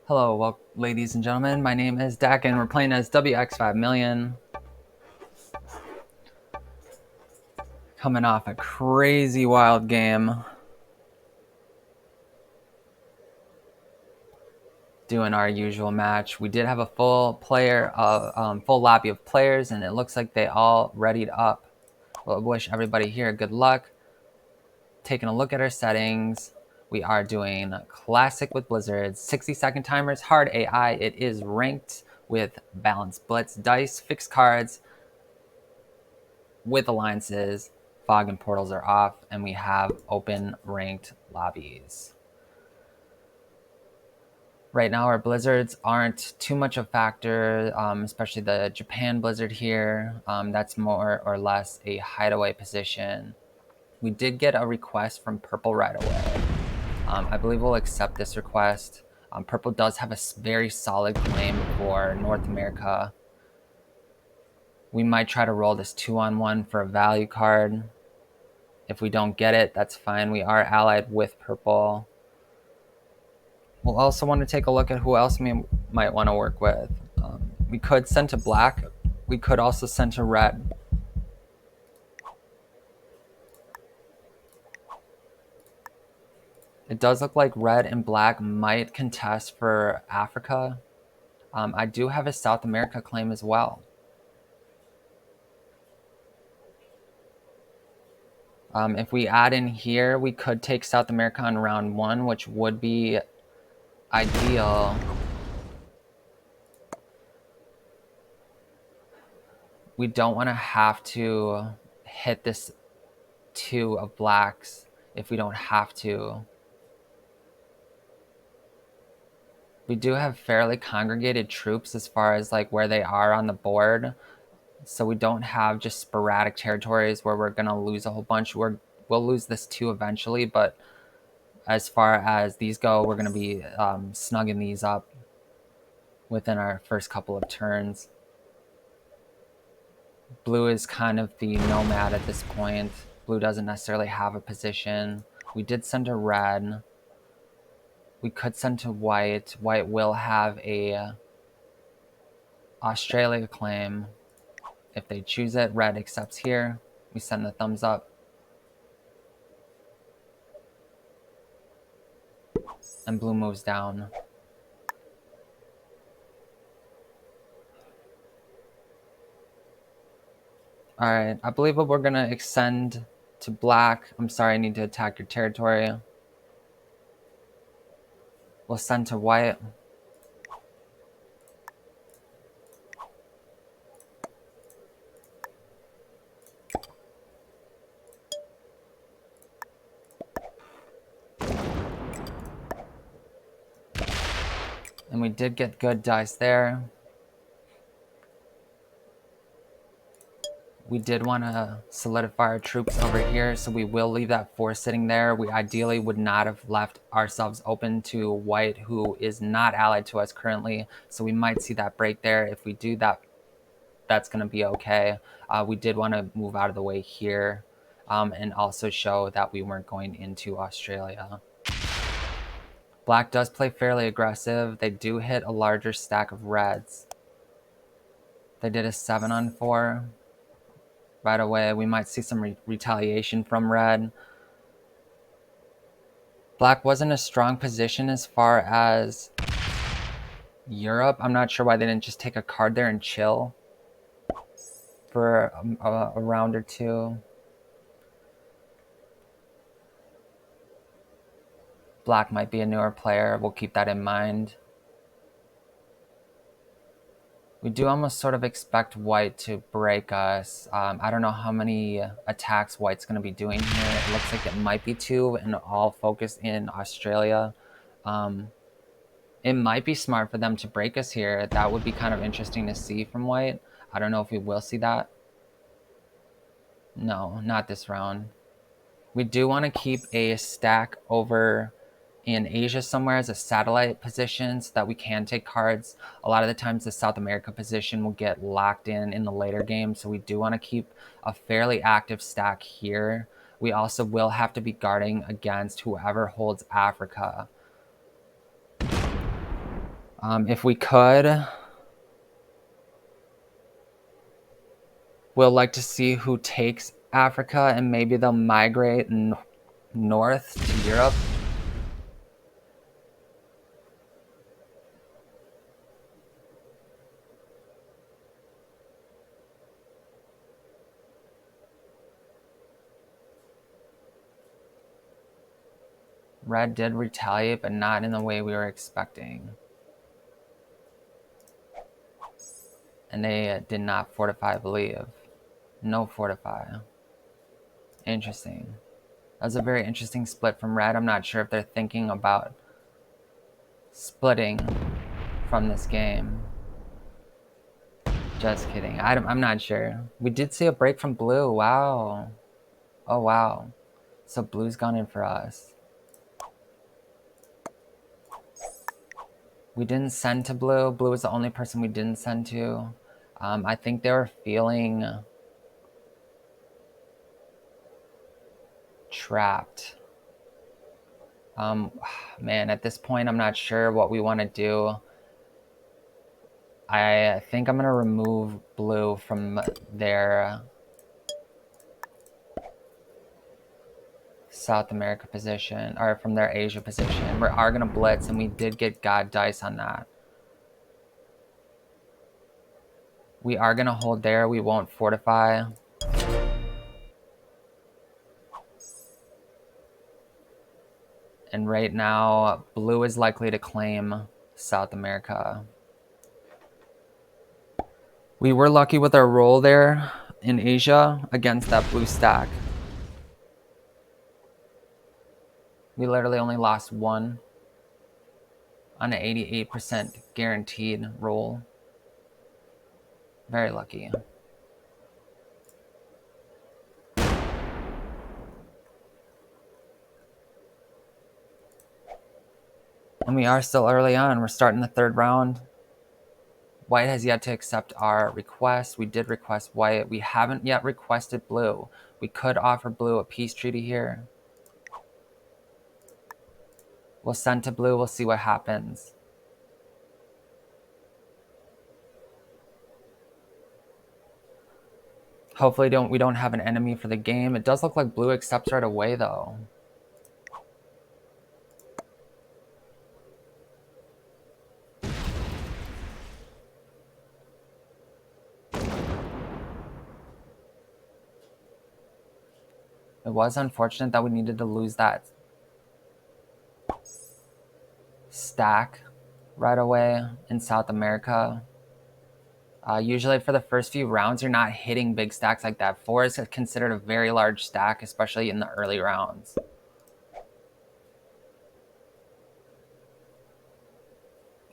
Hello, well, ladies and gentlemen. My name is Dak, and we're playing as WX5 million. Coming off a crazy wild game. Doing our usual match. We did have a full lobby of players, and it looks like they all readied up. Well, wish everybody here good luck. Taking a look at our settings. We are doing classic with blizzards, 60-second timers, hard AI. It is ranked with balanced blitz, dice, fixed cards, with alliances. Fog and portals are off, and we have open ranked lobbies. Right now, our blizzards aren't too much a factor, especially the Japan blizzard here. That's more or less a hideaway position. We did get a request from Purple right away. I believe we'll accept this request. Purple does have a very solid claim for North America. We might try to roll this 2-on-1 for a value card. If we don't get it, that's fine. We are allied with Purple. We'll also want to take a look at who else we might want to work with. We could send to Black. We could also send to Red. It does look like Red and Black might contest for Africa. I do have a South America claim as well. If we add in here, we could take South America on round 1, which would be ideal. We don't want to have to hit this 2 of blacks if we don't have to. We do have fairly congregated troops as far as like where they are on the board. So we don't have just sporadic territories where we're going to lose a whole bunch. We'll lose this 2 eventually, but as far as these go, we're going to be snugging these up within our first couple of turns. Blue is kind of the nomad at this point. Blue doesn't necessarily have a position. We did send to Red. We could send to White. White will have a Australia claim. If they choose it, Red accepts here. We send the thumbs up. And Blue moves down. Alright, I believe we're going to extend to Black. I'm sorry, I need to attack your territory. We'll send to White. And we did get good dice there. We did want to solidify our troops over here, so we will leave that 4 sitting there. We ideally would not have left ourselves open to White, who is not allied to us currently, so we might see that break there. If we do that, that's going to be okay. We did want to move out of the way here and also show that we weren't going into Australia. Black does play fairly aggressive. They do hit a larger stack of reds. They did a 7-on-4. Right away, we might see some retaliation from Red. Black wasn't a strong position as far as Europe. I'm not sure why they didn't just take a card there and chill for a round or 2. Black might be a newer player. We'll keep that in mind. We do almost sort of expect White to break us. I don't know how many attacks White's going to be doing here. It looks like it might be 2 and all focused in Australia. It might be smart for them to break us here. That would be kind of interesting to see from White. I don't know if we will see that. No, not this round. We do want to keep a stack over in Asia somewhere as a satellite position so that we can take cards. A lot of the times the South America position will get locked in the later game, so we do want to keep a fairly active stack here. We also will have to be guarding against whoever holds Africa. If we could, we'll like to see who takes Africa, and maybe they'll migrate north to Europe. Red did retaliate, but not in the way we were expecting. And they did not fortify, I believe. No fortify. Interesting. That was a very interesting split from Red. I'm not sure if they're thinking about splitting from this game. Just kidding. I'm not sure. We did see a break from Blue. Wow. Oh, wow. So Blue's gone in for us. We didn't send to Blue. Blue was the only person we didn't send to. I think they were feeling trapped. Man, at this point, I'm not sure what we want to do. I think I'm going to remove Blue from their South America position, or from their Asia position. We are going to blitz, and we did get God dice on that. We are going to hold there. We won't fortify. And right now, Blue is likely to claim South America. We were lucky with our roll there in Asia against that Blue stack. We literally only lost one on an 88% guaranteed roll. Very lucky. And we are still early on. We're starting the third round. White has yet to accept our request. We did request White. We haven't yet requested Blue. We could offer Blue a peace treaty here. We'll send to Blue. We'll see what happens. Hopefully we don't have an enemy for the game. It does look like Blue accepts right away, though. It was unfortunate that we needed to lose that stack right away in South America. Usually for the first few rounds, you're not hitting big stacks like that. 4 is considered a very large stack, especially in the early rounds.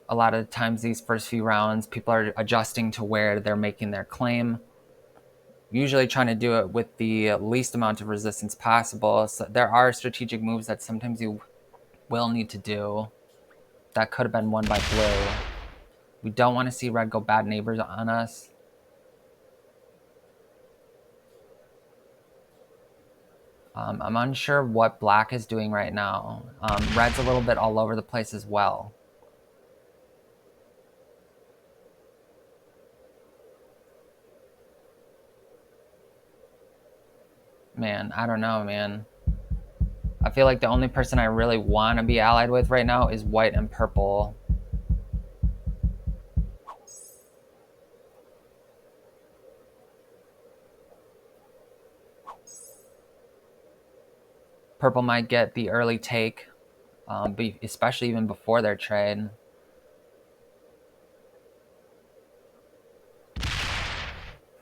A lot of times these first few rounds, people are adjusting to where they're making their claim. Usually trying to do it with the least amount of resistance possible. So there are strategic moves that sometimes you will need to do. That could have been won by Blue. We don't want to see Red go bad neighbors on us. I'm unsure what Black is doing right now. Red's a little bit all over the place as well. Man, I don't know, man. I feel like the only person I really want to be allied with right now is White and Purple. Purple might get the early take, especially even before their trade.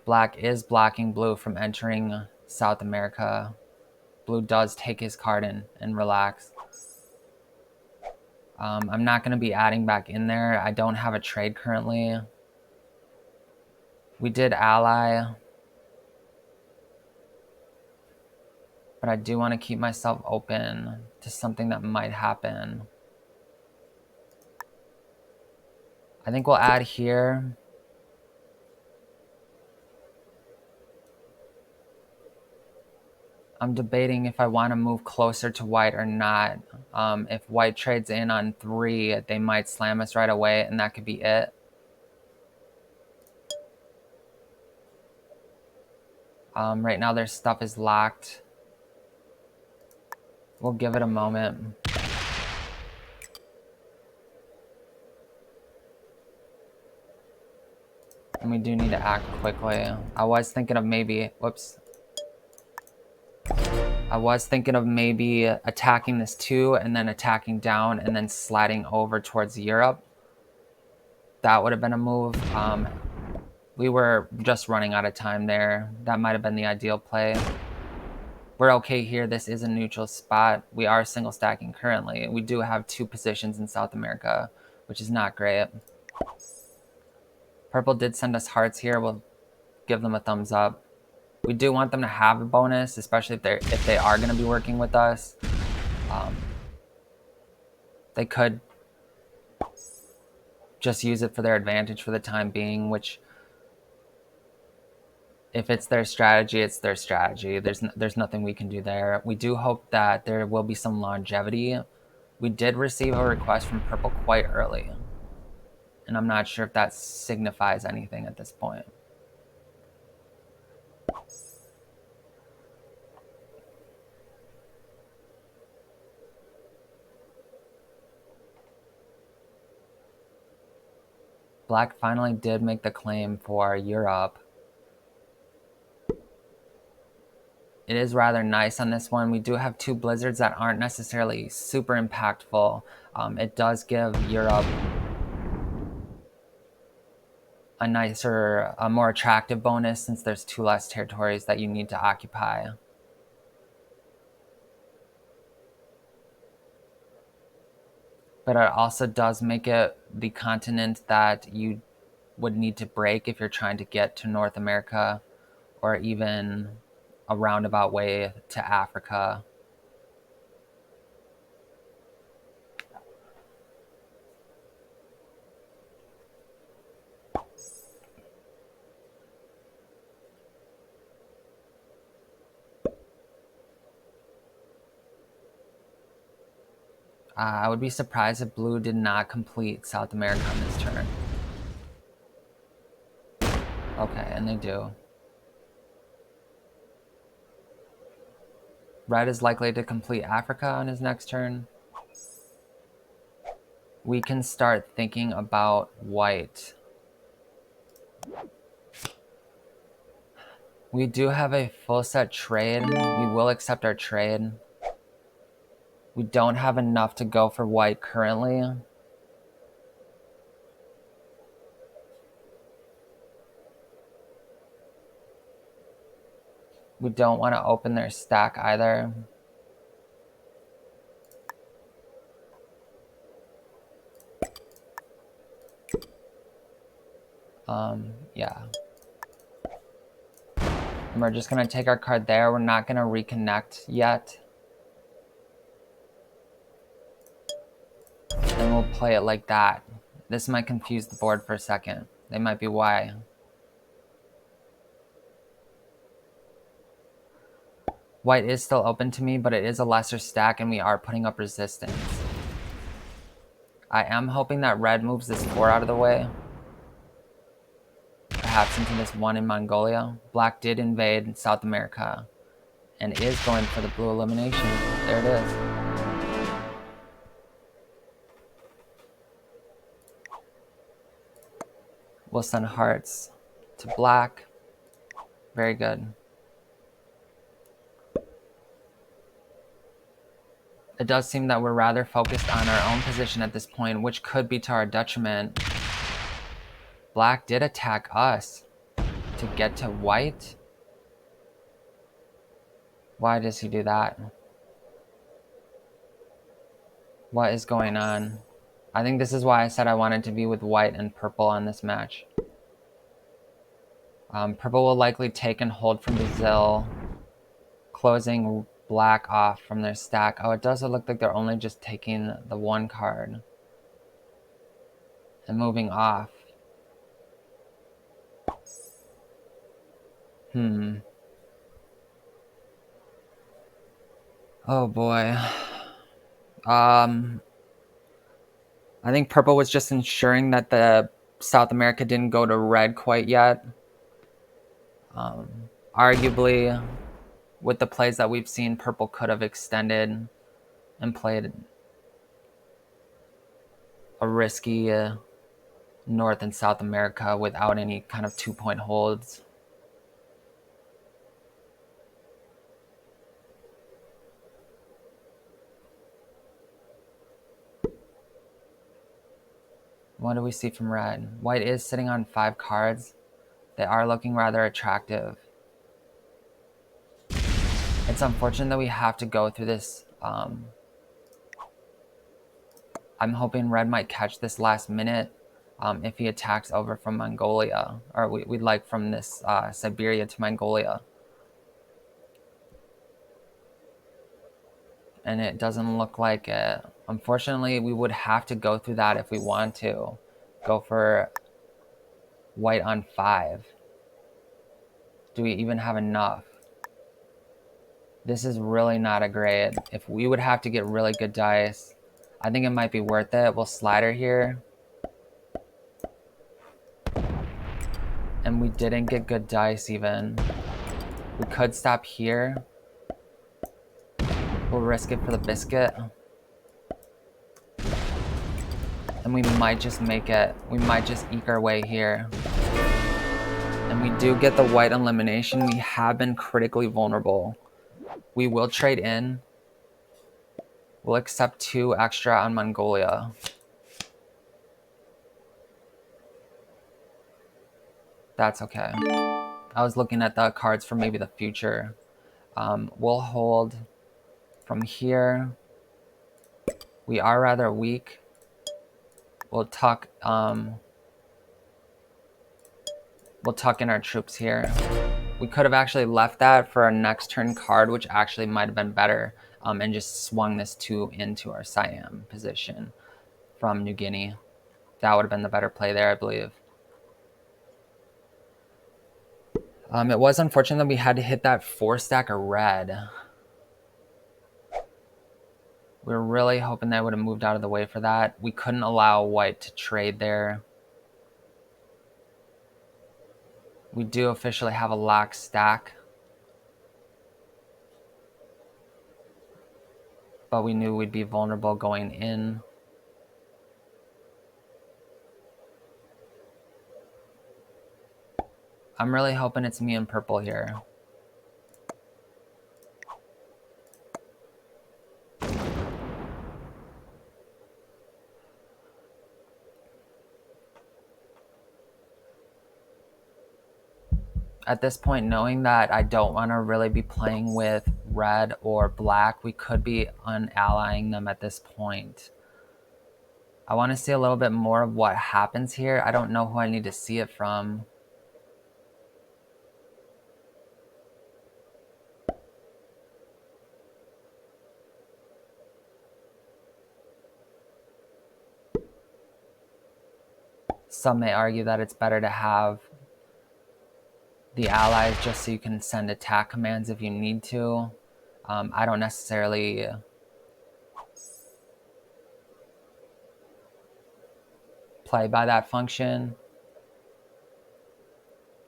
Black is blocking Blue from entering South America. Blue does take his card and relax. I'm not going to be adding back in there. I don't have a trade currently. We did ally, but I do want to keep myself open to something that might happen. I think we'll add here. I'm debating if I want to move closer to White or not. If white trades in on 3, they might slam us right away, and that could be it. Right now their stuff is locked. We'll give it a moment. And we do need to act quickly. I was thinking of maybe, whoops. I was thinking of maybe attacking this 2 and then attacking down and then sliding over towards Europe. That would have been a move. We were just running out of time there. That might have been the ideal play. We're okay here. This is a neutral spot. We are single stacking currently. We do have 2 positions in South America, which is not great. Purple did send us hearts here. We'll give them a thumbs up. We do want them to have a bonus, especially if they are going to be working with us. They could just use it for their advantage for the time being, which if it's their strategy, it's their strategy. There's nothing we can do there. We do hope that there will be some longevity. We did receive a request from Purple quite early, and I'm not sure if that signifies anything at this point. Black finally did make the claim for Europe. It is rather nice on this one. We do have 2 blizzards that aren't necessarily super impactful. It does give Europe a nicer, a more attractive bonus since there's 2 less territories that you need to occupy. But it also does make it the continent that you would need to break if you're trying to get to North America or even a roundabout way to Africa. I would be surprised if blue did not complete South America on this turn. Okay, and they do. Red is likely to complete Africa on his next turn. We can start thinking about white. We do have a full set trade. We will accept our trade. We don't have enough to go for white currently. We don't want to open their stack either. Yeah. And we're just going to take our card there. We're not going to reconnect yet. And we'll play it like that. This might confuse the board for a second. They might be why. White is still open to me, but it is a lesser stack and we are putting up resistance. I am hoping that red moves this 4 out of the way. Perhaps into this 1 in Mongolia. Black did invade South America and is going for the blue elimination. There it is. We'll send hearts to black. Very good. It does seem that we're rather focused on our own position at this point, which could be to our detriment. Black did attack us to get to white. Why does he do that? What is going on? I think this is why I said I wanted to be with white and purple on this match. Purple will likely take and hold from Brazil, closing black off from their stack. Oh, it does look like they're only just taking the 1 card and moving off. Oh boy. I think purple was just ensuring that the South America didn't go to red quite yet. Arguably, with the plays that we've seen, purple could have extended and played a risky North and South America without any kind of 2-point holds. What do we see from red? White is sitting on 5 cards. They are looking rather attractive. It's unfortunate that we have to go through this. I'm hoping red might catch this last minute if he attacks over from Mongolia, or we'd like from this Siberia to Mongolia. And it doesn't look like it. Unfortunately, we would have to go through that if we want to. Go for white on 5. Do we even have enough? This is really not a great. If we would have to get really good dice, I think it might be worth it. We'll slider here. And we didn't get good dice even. We could stop here. We'll risk it for the biscuit. And we might just make it. We might just eke our way here. And we do get the white elimination. We have been critically vulnerable. We will trade in. We'll accept 2 extra on Mongolia. That's okay. I was looking at the cards for maybe the future. We'll hold from here. We are rather weak. We'll tuck in our troops here. We could have actually left that for our next turn card, which actually might have been better, and just swung this 2 into our Siam position from New Guinea. That would have been the better play there, I believe. It was unfortunate that we had to hit that 4 stack of red. We were really hoping that I would have moved out of the way for that. We couldn't allow white to trade there. We do officially have a lax stack. But we knew we'd be vulnerable going in. I'm really hoping it's me in purple here. At this point, knowing that I don't want to really be playing with red or black, we could be unallying them at this point. I want to see a little bit more of what happens here. I don't know who I need to see it from. Some may argue that it's better to have the allies just so you can send attack commands if you need to. I don't necessarily play by that function.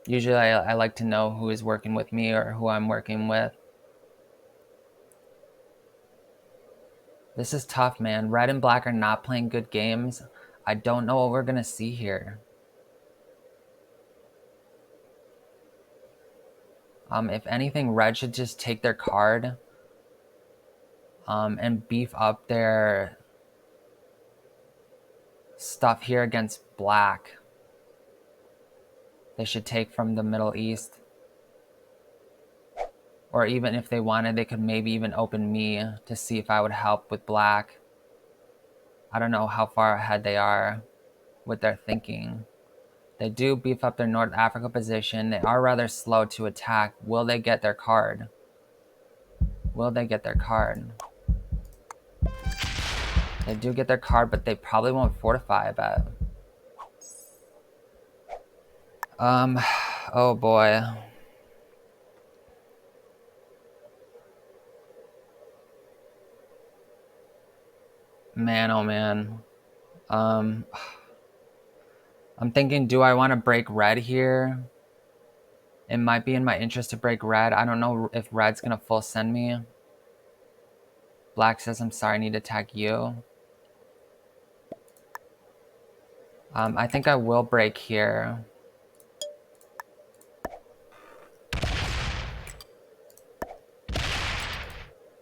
Usually I like to know who is working with me or who I'm working with. This is tough, man. Red and black are not playing good games. I don't know what we're going to see here. If anything, red should just take their card and beef up their stuff here against black. They should take from the Middle East. Or even if they wanted, they could maybe even open me to see if I would help with black. I don't know how far ahead they are with their thinking. They do beef up their North Africa position. They are rather slow to attack. Will they get their card? Will they get their card? They do get their card, but they probably won't fortify, I bet. Oh boy. Man, oh man. I'm thinking, do I want to break red here? It might be in my interest to break red. I don't know if red's gonna full send me. Black says, I'm sorry, I need to attack you. I think I will break here.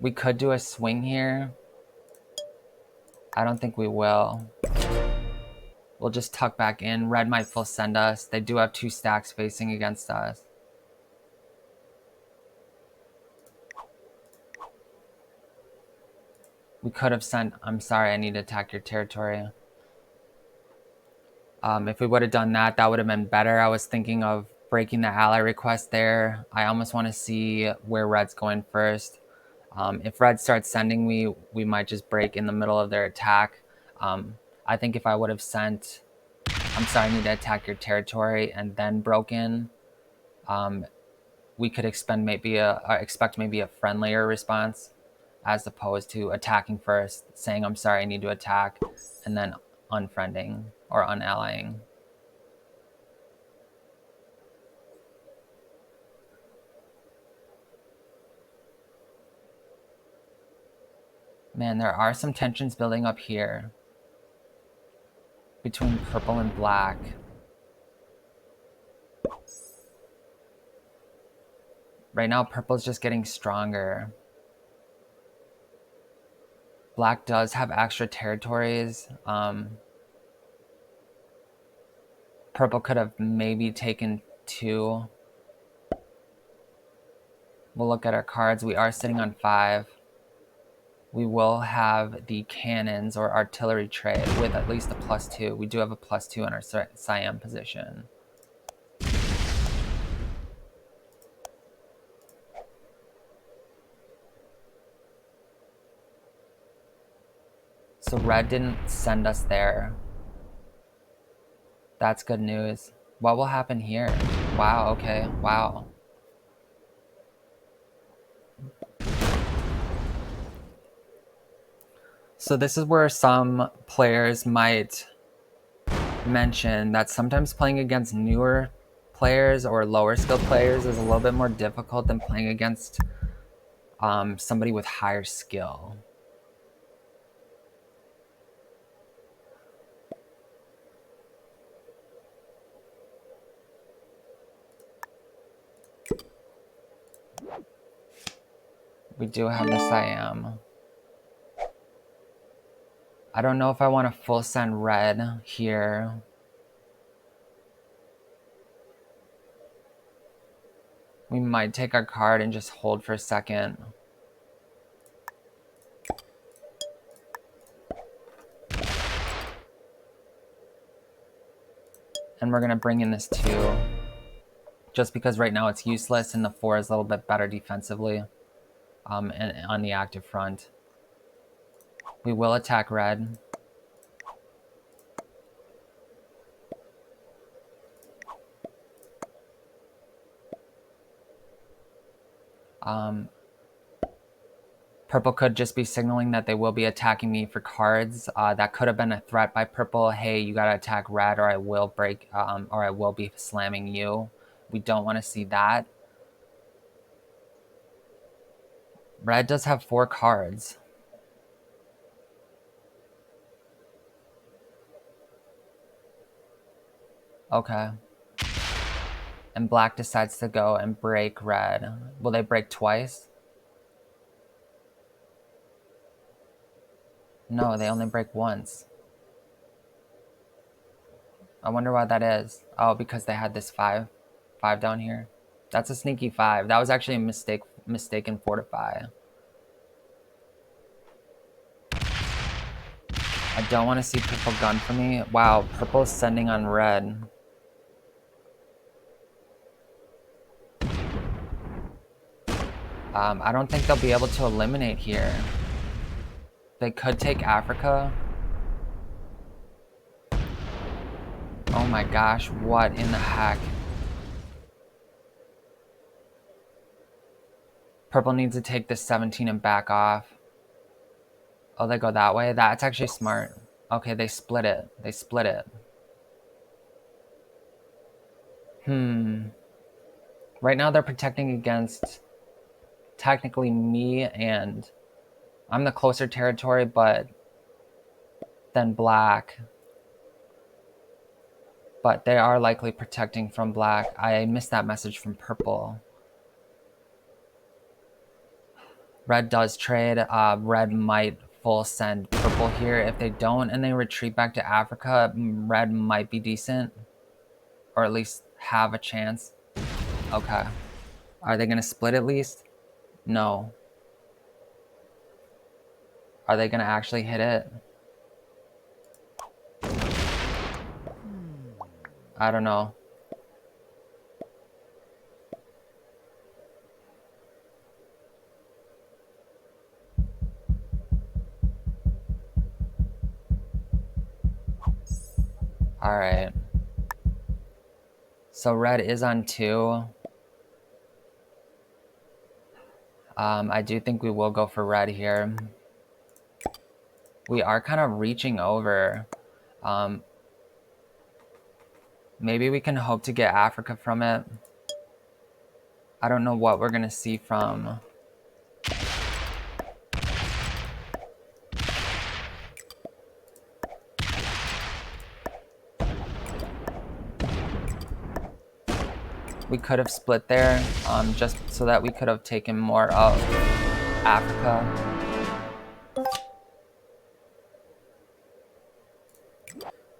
We could do a swing here. I don't think we will. We'll just tuck back in. Red might full send us. They do have 2 stacks facing against us. We could have sent, I'm sorry, I need to attack your territory. If we would have done that, that would have been better. I was thinking of breaking the ally request there. I almost want to see where red's going first. If red starts sending me, we might just break in the middle of their attack. I think if I would have sent, I'm sorry, I need to attack your territory, and then broken, we could expect maybe a friendlier response, as opposed to attacking first, saying I'm sorry, I need to attack, and then unfriending or unallying. Man, there are some tensions building up here between purple and black. Right now, purple's just getting stronger. Black does have extra territories. Purple could have maybe taken 2. We'll look at our cards. We are sitting on 5. We will have the cannons or artillery trade with at least a +2. We do have a +2 in our Siam position. So red didn't send us there. That's good news. What will happen here? Wow, okay, wow. So this is where some players might mention that sometimes playing against newer players or lower skilled players is a little bit more difficult than playing against somebody with higher skill. We do have the Siam. I don't know if I want to full send red here. We might take our card and just hold for a second. And we're going to bring in this 2. Just because right now it's useless and the 4 is a little bit better defensively and on the active front. We will attack red. Purple could just be signaling that they will be attacking me for cards. That could have been a threat by purple. Hey, you gotta attack red or I will break, or I will be slamming you. We don't want to see that. Red does have 4 cards. Okay. And black decides to go and break red. Will they break twice? No, they only break once. I wonder why that is. Oh, because they had this 5 down here. That's a sneaky 5. That was actually a mistaken fortify. I don't want to see purple gun for me. Wow, purple is sending on red. I don't think they'll be able to eliminate here. They could take Africa. Oh my gosh, what in the heck? Purple needs to take this 17 and back off. Oh, they go that way? That's actually smart. Okay, they split it. They split it. Right now they're protecting against technically me, and I'm the closer territory, but then black. But they are likely protecting from black. I missed that message from purple. Red does trade. Red might full send purple here. If they don't and they retreat back to Africa, red might be decent. Or at least have a chance. Okay. Are they going to split at least? No. Are they going to actually hit it? I don't know. All right. So red is on 2. I do think we will go for red here. We are kind of reaching over. Maybe we can hope to get Africa from it. I don't know what we're going to see from... We could have split there, just so that we could have taken more of Africa.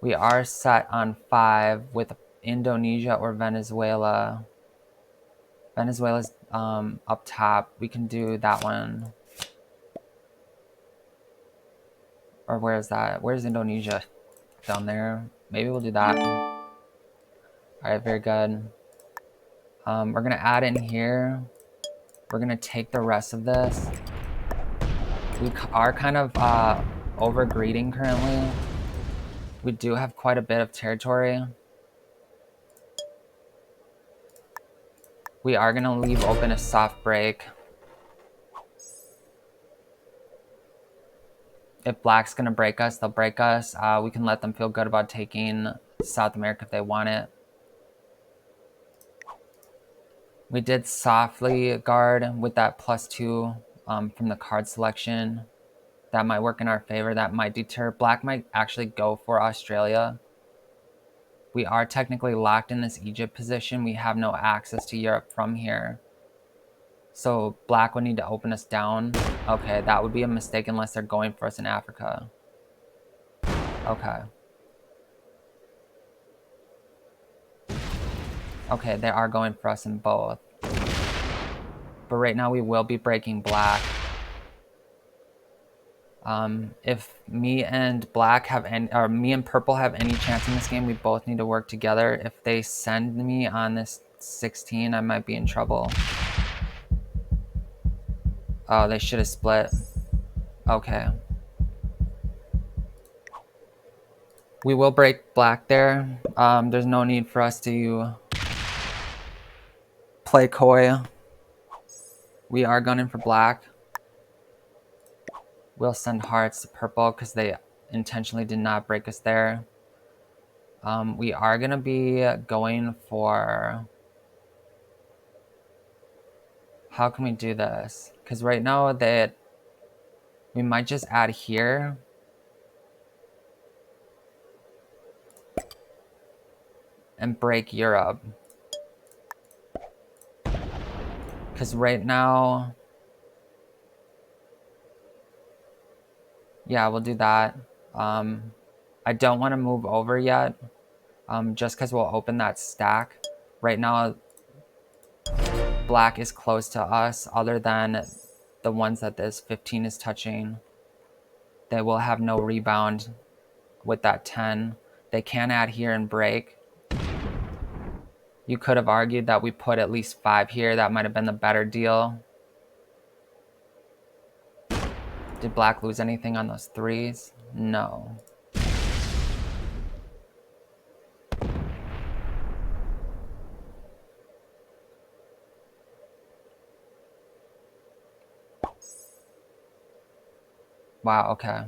We are set on 5 with Indonesia or Venezuela. Venezuela's up top. We can do that one. Or where is that? Where's Indonesia? Down there. Maybe we'll do that. All right, very good. We're going to add in here. We're going to take the rest of this. We are kind of over-greeding currently. We do have quite a bit of territory. We are going to leave open a soft break. If black's going to break us, they'll break us. We can let them feel good about taking South America if they want it. We did softly guard with that +2 from the card selection. That might work in our favor. That might deter. Black might actually go for Australia. We are technically locked in this Egypt position. We have no access to Europe from here. So black would need to open us down. Okay, that would be a mistake unless they're going for us in Africa. Okay. Okay, they are going for us in both. But right now we will be breaking black. If me and black have any, or me and purple have any chance in this game, we both need to work together. If they send me on this 16, I might be in trouble. Oh, they should have split. Okay. We will break black there. There's no need for us to play coy. We are gunning for black. We'll send hearts to purple because they intentionally did not break us there. We are going to be going for... How can we do this? Because right now that we might just add here. And break Europe. Because right now... Yeah, we'll do that. I don't want to move over yet. Just because we'll open that stack. Right now, black is close to us, other than the ones that this 15 is touching. They will have no rebound with that 10. They can add here and break. You could have argued that we put at least 5 here. That might have been the better deal. Did black lose anything on those 3s? No. Wow, okay.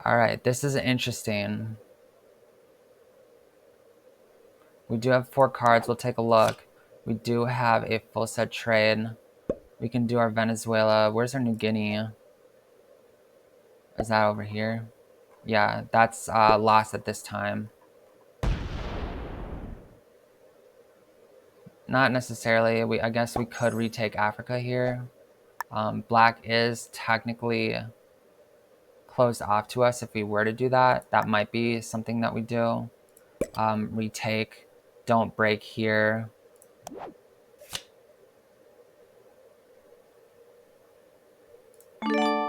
All right, this is interesting. We do have 4 cards. We'll take a look. We do have a full set trade. We can do our Venezuela. Where's our New Guinea? Is that over here? Yeah, that's lost at this time. Not necessarily. I guess we could retake Africa here. Black is technically closed off to us if we were to do that. That might be something that we do. Retake. Don't break here.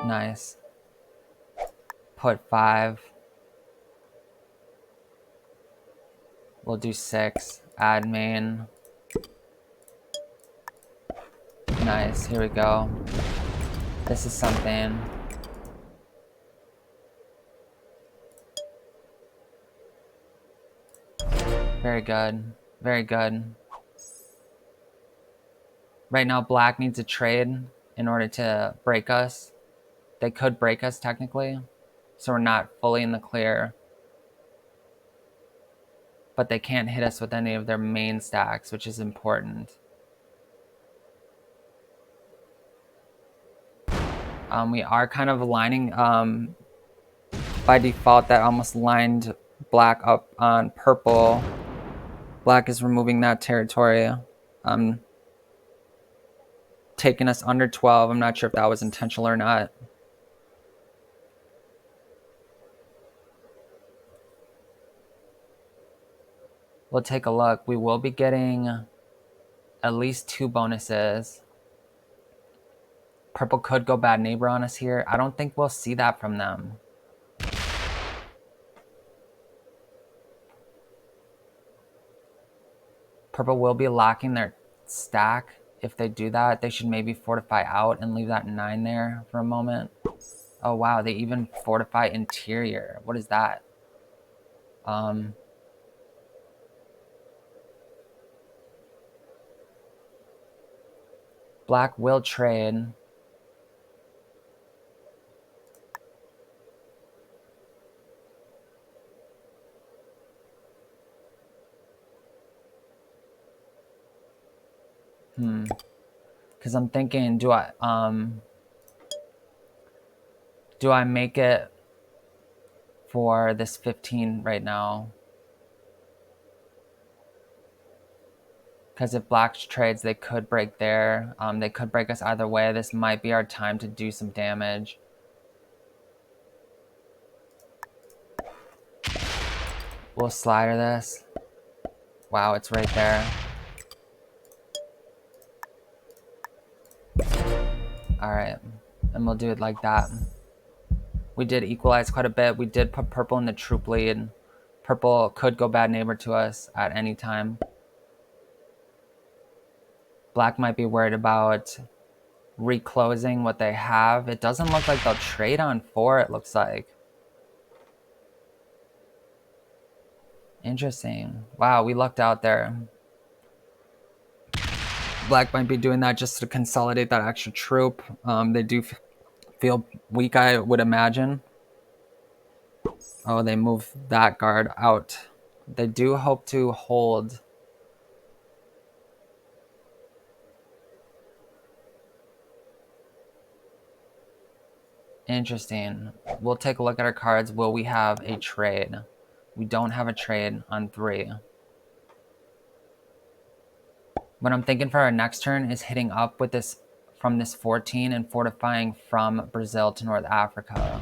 Nice. Put 5. We'll do 6. Add main. Nice. Here we go. This is something. Very good. Very good. Right now, black needs a trade in order to break us. They could break us technically, so we're not fully in the clear. But they can't hit us with any of their main stacks, which is important. We are kind of aligning by default. That almost lined black up on purple. Black is removing that territory. Taking us under 12. I'm not sure if that was intentional or not. We'll take a look. We will be getting at least 2 bonuses. Purple could go bad neighbor on us here. I don't think we'll see that from them. Purple will be locking their stack. If they do that, they should maybe fortify out and leave that 9 there for a moment. Oh wow, they even fortify interior. What is that? Black will trade. Because I'm thinking, do I make it for this 15 right now? Because if black trades, they could break there. They could break us either way. This might be our time to do some damage. We'll slider this. Wow, it's right there. Alright, and we'll do it like that. We did equalize quite a bit. We did put purple in the troop lead. Purple could go bad neighbor to us at any time. Black might be worried about reclosing what they have. It doesn't look like they'll trade on 4, it looks like. Interesting. Wow, we lucked out there. Black might be doing that just to consolidate that extra troop. They do feel weak, I would imagine. Oh, they move that guard out. They do hope to hold. Interesting. We'll take a look at our cards. Will we have a trade? We don't have a trade on 3. What I'm thinking for our next turn is hitting up with this from this 14 and fortifying from Brazil to North Africa.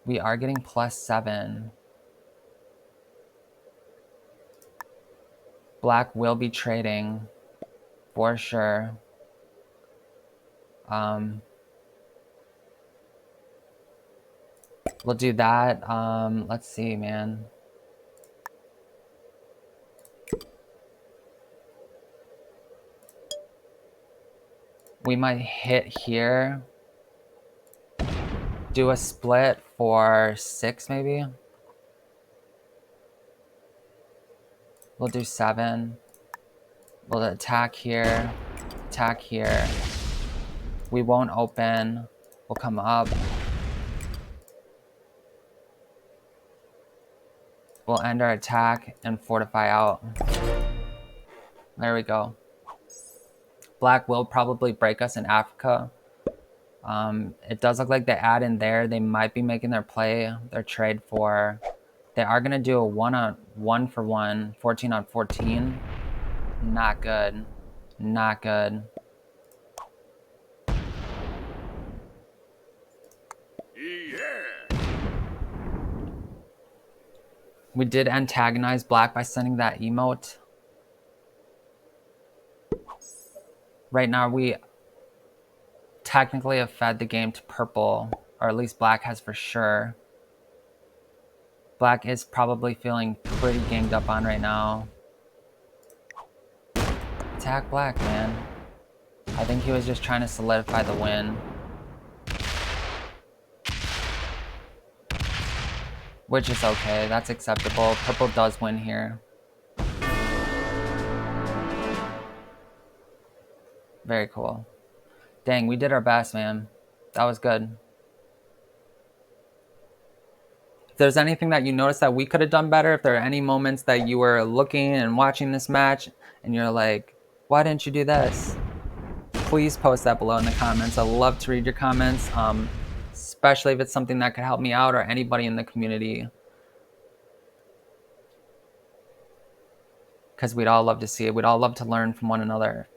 We are getting +7. Black will be trading for sure. We'll do that. Let's see, man. We might hit here. do a split for 6 maybe. We'll do 7. We'll attack here, attack here. We won't open. We'll come up. We'll end our attack and fortify out. There we go. Black will probably break us in Africa. It does look like they add in there. They might be making their play, their trade for. They are going to do a 1 for 1, 14 on 14. Not good. Not good. Yeah. We did antagonize Black by sending that emote. Right now, we technically have fed the game to purple, or at least Black has for sure. Black is probably feeling pretty ganged up on right now. Attack Black, man. I think he was just trying to solidify the win. Which is okay, that's acceptable. Purple does win here. Very cool. Dang, we did our best, man. That was good. If there's anything that you noticed that we could have done better, if there are any moments that you were looking and watching this match and you're like, why didn't you do this? Please post that below in the comments. I'd love to read your comments, especially if it's something that could help me out or anybody in the community. Because we'd all love to see it. We'd all love to learn from one another.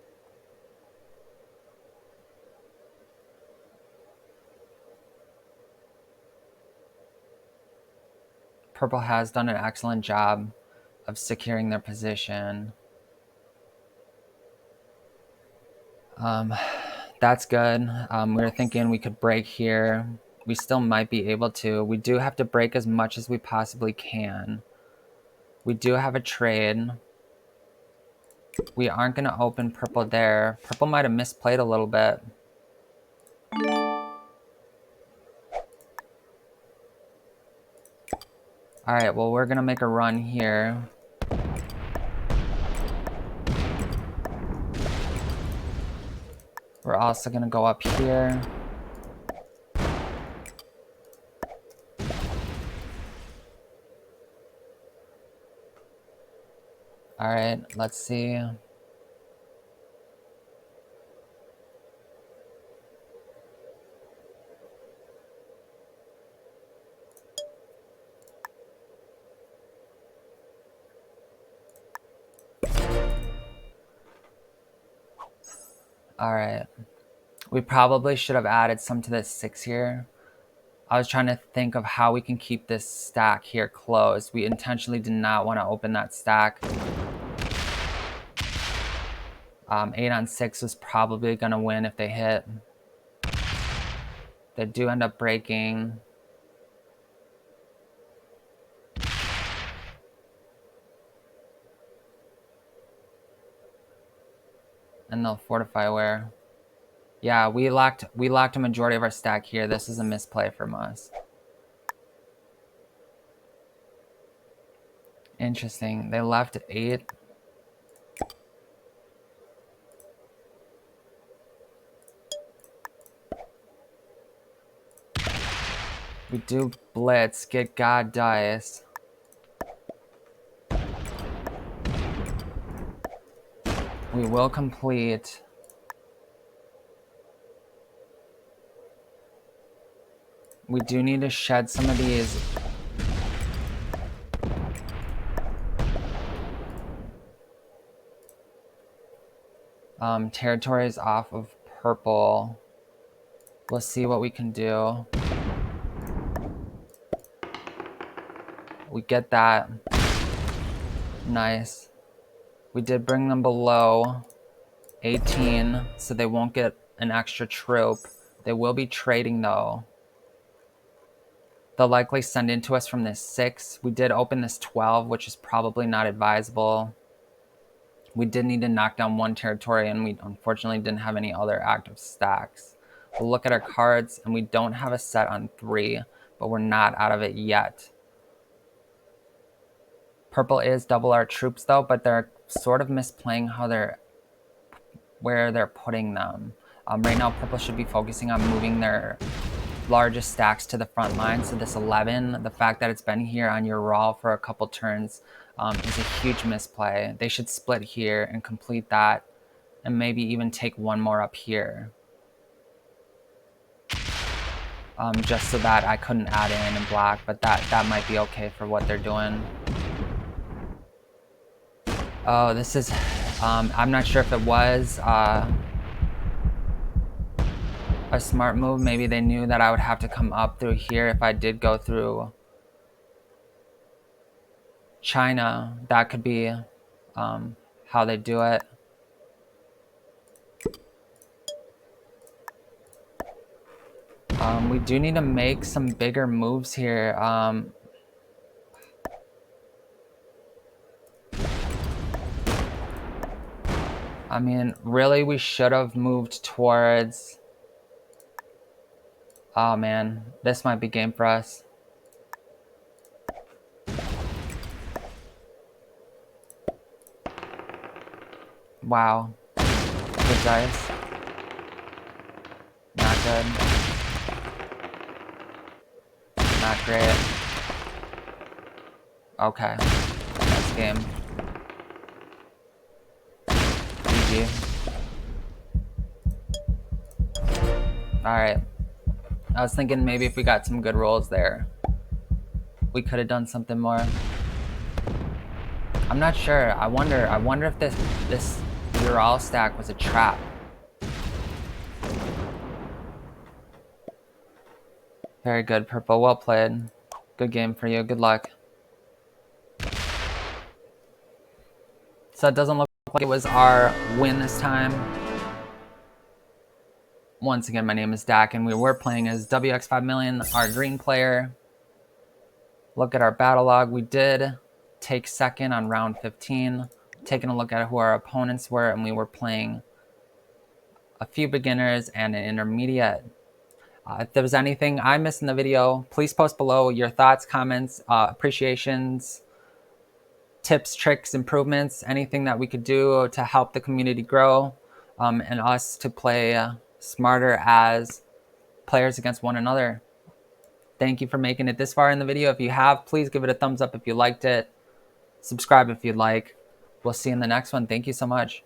Purple has done an excellent job of securing their position. That's good. We were thinking we could break here. We still might be able to. We do have to break as much as we possibly can. We do have a trade. We aren't going to open purple there. Purple might have misplayed a little bit. Alright, well, we're going to make a run here. We're also going to go up here. Alright, let's see. Alright. We probably should have added some to this 6 here. I was trying to think of how we can keep this stack here closed. We intentionally did not want to open that stack. 8 on 6 was probably going to win if they hit. They do end up breaking. And they'll fortify where? Yeah, we lacked a majority of our stack here. This is a misplay from us. Interesting. They left 8. We do Blitz, get God dice. We will complete. We do need to shed some of these. Territories off of purple. We'll see what we can do. We get that. Nice. We did bring them below 18, so they won't get an extra troop. They will be trading though. They'll likely send into us from this 6. We did open this 12, which is probably not advisable. We did need to knock down 1 territory, and we unfortunately didn't have any other active stacks. We'll look at our cards, and we don't have a set on 3, but we're not out of it yet. Purple is double our troops, though, but they're sort of misplaying where they're putting them. Right now, purple should be focusing on moving their largest stacks to the front line. So this 11, the fact that it's been here on your raw for a couple turns is a huge misplay. They should split here and complete that, and maybe even take one more up here. Just so that I couldn't add in black, but that might be okay for what they're doing. Oh, this is, I'm not sure if it was a smart move. Maybe they knew that I would have to come up through here if I did go through China. That could be how they do it. We do need to make some bigger moves here. I mean, really, we should have moved towards... Oh, man. This might be game for us. Wow. Good dice. Not good. Not great. Okay. That's game. GG. Alright. I was thinking maybe if we got some good rolls there, we could have done something more. I'm not sure. I wonder if this Ural stack was a trap. Very good, purple. Well played. Good game for you. Good luck. So it doesn't look like it was our win this time. Once again, my name is Dak, and we were playing as WX5Million, our green player. Look at our battle log. We did take second on round 15. Taking a look at who our opponents were, and we were playing a few beginners and an intermediate. If there was anything I missed in the video, please post below your thoughts, comments, appreciations, tips, tricks, improvements, anything that we could do to help the community grow and us to play smarter as players against one another. Thank you for making it this far in the video. If you have, please give it a thumbs up if you liked it. Subscribe if you'd like. We'll see you in the next one. Thank you so much.